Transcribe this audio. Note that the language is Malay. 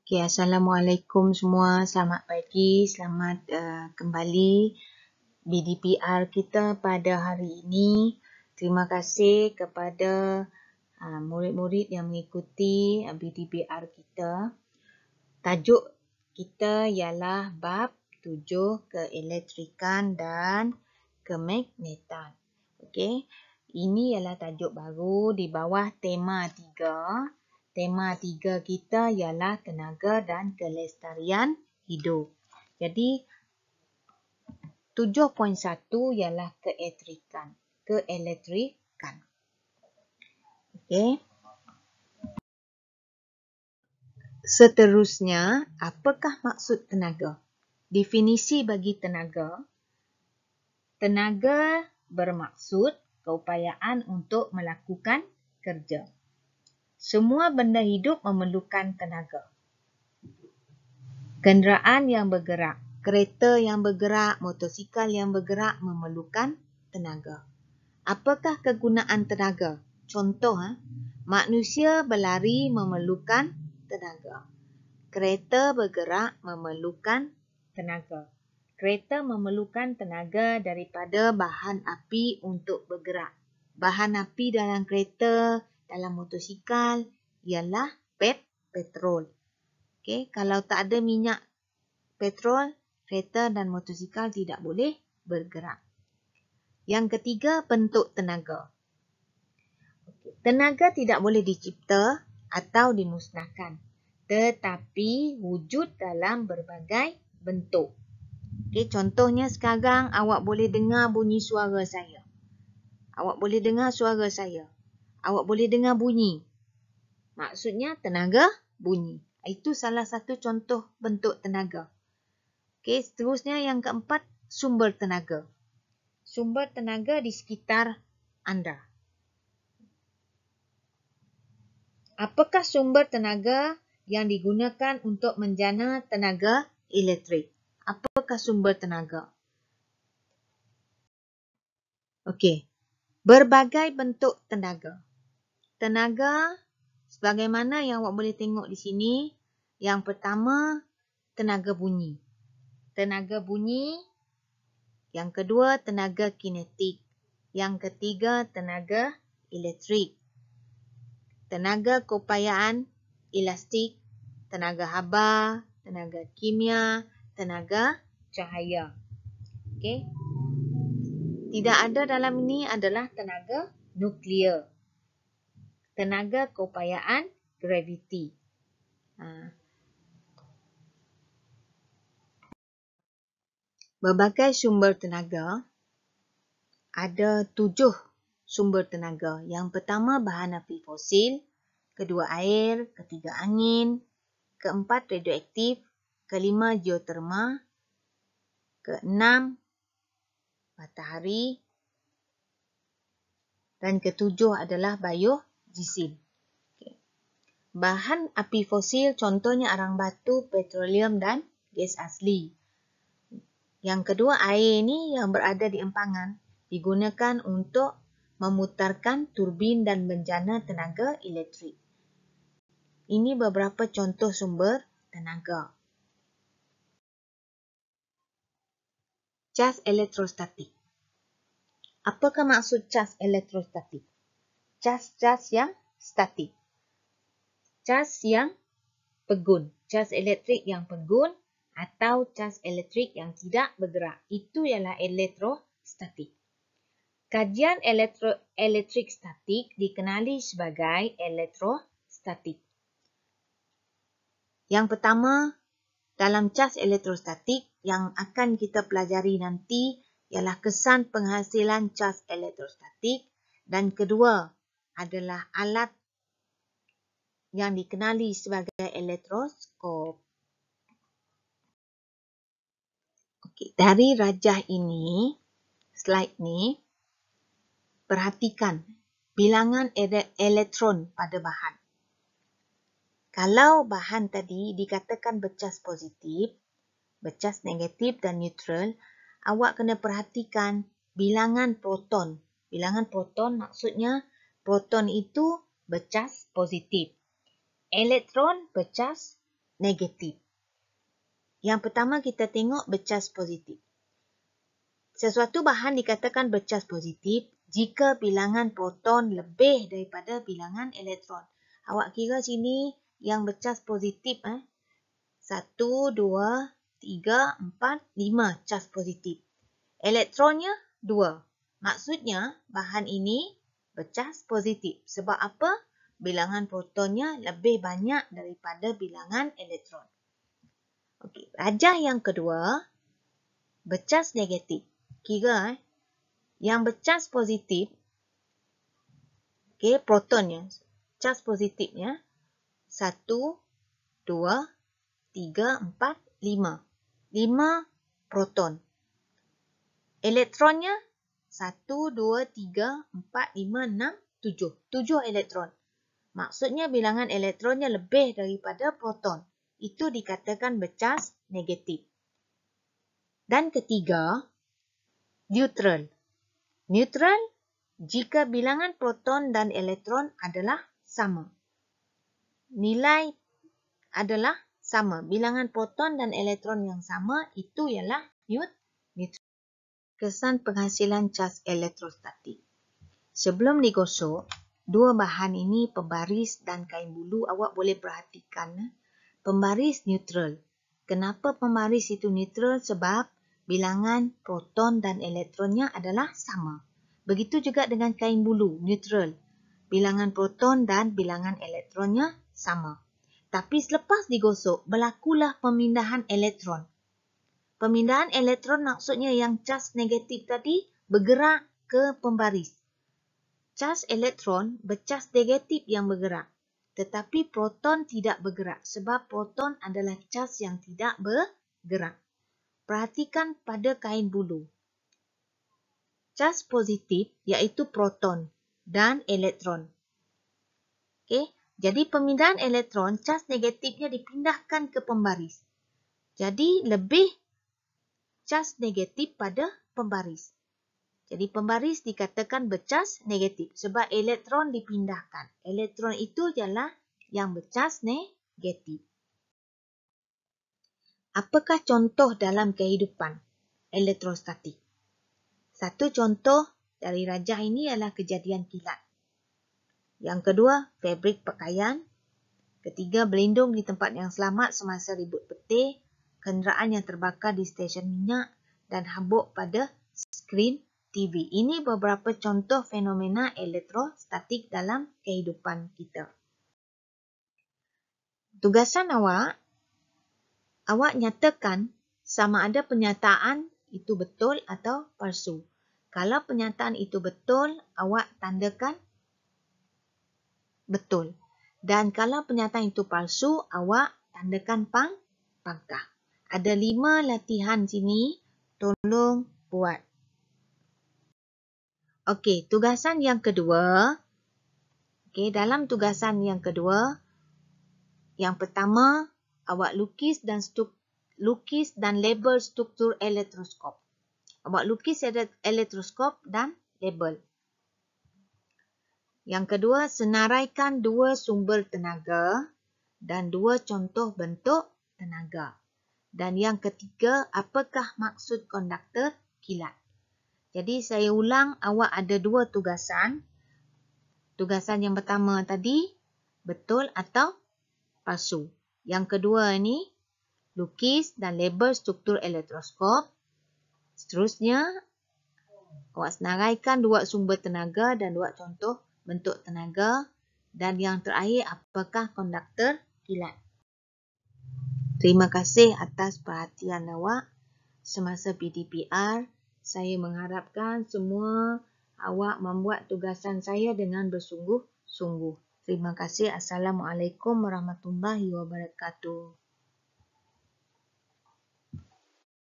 Okay, Assalamualaikum semua. Selamat pagi. Selamat kembali BDPR kita pada hari ini. Terima kasih kepada murid-murid yang mengikuti BDPR kita. Tajuk kita ialah bab 7 keelektrikan dan kemagnetan. Okey. Ini ialah tajuk baru di bawah tema 3. Tema 3 kita ialah tenaga dan kelestarian hidup. Jadi 7.1 ialah keelektrikan. Okey. Seterusnya, apakah maksud tenaga? Definisi bagi tenaga. Tenaga bermaksud keupayaan untuk melakukan kerja. Semua benda hidup memerlukan tenaga. Kenderaan yang bergerak, kereta yang bergerak, motosikal yang bergerak memerlukan tenaga. Apakah kegunaan tenaga? Contoh, manusia berlari memerlukan tenaga. Kereta bergerak memerlukan tenaga. Kereta memerlukan tenaga daripada bahan api untuk bergerak. Bahan api dalam kereta, dalam motosikal ialah petrol. Okay? Kalau tak ada minyak petrol, kereta dan motosikal tidak boleh bergerak. Yang ketiga, bentuk tenaga. Tenaga tidak boleh dicipta atau dimusnahkan, tetapi wujud dalam berbagai bentuk. Okay, contohnya sekarang awak boleh dengar bunyi suara saya. Awak boleh dengar suara saya. Awak boleh dengar bunyi. Maksudnya tenaga bunyi. Itu salah satu contoh bentuk tenaga. Okay, seterusnya yang keempat, sumber tenaga. Sumber tenaga di sekitar anda. Apakah sumber tenaga yang digunakan untuk menjana tenaga elektrik? Apakah sumber tenaga? Okey. Berbagai bentuk tenaga. Tenaga sebagaimana yang awak boleh tengok di sini. Yang pertama, tenaga bunyi. Tenaga bunyi. Yang kedua, tenaga kinetik. Yang ketiga, tenaga elektrik. Tenaga keupayaan elastik, tenaga haba, tenaga kimia, tenaga cahaya. Okey. Tidak ada dalam ini adalah tenaga nuklear. Tenaga keupayaan graviti. Berbagai sumber tenaga. Ada 7 sumber tenaga. Yang pertama, bahan api fosil. Kedua, air. Ketiga, angin. Keempat, radioaktif. Kelima, geoterma. Keenam, matahari. Dan ketujuh adalah biodiesel. Okay. Bahan api fosil contohnya arang batu, petroleum dan gas asli. Yang kedua, air ni yang berada di empangan digunakan untuk memutarkan turbin dan menjana tenaga elektrik. Ini beberapa contoh sumber tenaga. Cas elektrostatik. Apakah maksud cas elektrostatik? Cas yang statik. Cas yang pegun. Cas elektrik yang pegun atau cas elektrik yang tidak bergerak. Itu ialah elektrostatik. Kajian elektrik statik dikenali sebagai elektrostatik. Yang pertama, dalam cas elektrostatik yang akan kita pelajari nanti ialah kesan penghasilan cas elektrostatik, dan kedua adalah alat yang dikenali sebagai elektroskop. Okey, dari rajah ini, slide ni, perhatikan bilangan elektron pada bahan. Kalau bahan tadi dikatakan bercas positif, bercas negatif dan neutral, awak kena perhatikan bilangan proton. Bilangan proton maksudnya proton itu bercas positif. Elektron bercas negatif. Yang pertama kita tengok bercas positif. Sesuatu bahan dikatakan bercas positif jika bilangan proton lebih daripada bilangan elektron. Awak kira sini yang bercas positif 1, 2, 3, 4, 5 cas positif. Elektronnya 2. Maksudnya bahan ini bercas positif. Sebab apa? Bilangan protonnya lebih banyak daripada bilangan elektron. Okey, rajah yang kedua, bercas negatif. Kira yang bercas positif, protonnya, cas positifnya 1, 2, 3, 4, 5. 5 proton. Elektronnya 1, 2, 3, 4, 5, 6, 7. 7 elektron. Maksudnya bilangan elektronnya lebih daripada proton. Itu dikatakan bercas negatif. Dan ketiga, neutral. Neutral jika bilangan proton dan elektron adalah sama. Nilai adalah sama. Bilangan proton dan elektron yang sama itu ialah neutral. Kesan penghasilan cas elektrostatik. Sebelum digosok, dua bahan ini pembaris dan kain bulu awak boleh perhatikan. Pembaris neutral. Kenapa pembaris itu neutral? Sebab bilangan proton dan elektronnya adalah sama. Begitu juga dengan kain bulu, neutral. Bilangan proton dan bilangan elektronnya sama. Tapi selepas digosok, berlakulah pemindahan elektron. Pemindahan elektron maksudnya yang cas negatif tadi bergerak ke pembaris. Cas elektron bercas negatif yang bergerak. Tetapi proton tidak bergerak sebab proton adalah cas yang tidak bergerak. Perhatikan pada kain bulu. Cas positif iaitu proton dan elektron. Okey, jadi pemindahan elektron, cas negatifnya dipindahkan ke pembaris. Jadi lebih cas negatif pada pembaris. Jadi pembaris dikatakan bercas negatif sebab elektron dipindahkan. Elektron itu ialah yang bercas negatif. Apakah contoh dalam kehidupan elektrostatik? Satu contoh dari rajah ini ialah kejadian kilat. Yang kedua, fabrik pakaian. Ketiga, berlindung di tempat yang selamat semasa ribut petir, kenderaan yang terbakar di stesen minyak dan habuk pada skrin TV. Ini beberapa contoh fenomena elektrostatik dalam kehidupan kita. Tugasan awak nyatakan sama ada penyataan itu betul atau palsu. Kalau penyataan itu betul, awak tandakan betul. Dan kalau penyataan itu palsu, awak tandakan pangkah. Ada 5 latihan sini, tolong buat. Okey, tugasan yang kedua. Okey, dalam tugasan yang kedua, yang pertama, awak lukis dan label struktur elektroskop. Awak lukis elektroskop dan label. Yang kedua, senaraikan 2 sumber tenaga dan 2 contoh bentuk tenaga. Dan yang ketiga, apakah maksud konduktor kilat? Jadi saya ulang, awak ada 2 tugasan. Tugasan yang pertama tadi, betul atau palsu. Yang kedua ni, lukis dan label struktur elektroskop. Seterusnya, awak senaraikan 2 sumber tenaga dan 2 contoh bentuk tenaga. Dan yang terakhir, apakah konduktor kilat? Terima kasih atas perhatian awak semasa PDPR. Saya mengharapkan semua awak membuat tugasan saya dengan bersungguh-sungguh. Terima kasih. Assalamualaikum warahmatullahi wabarakatuh.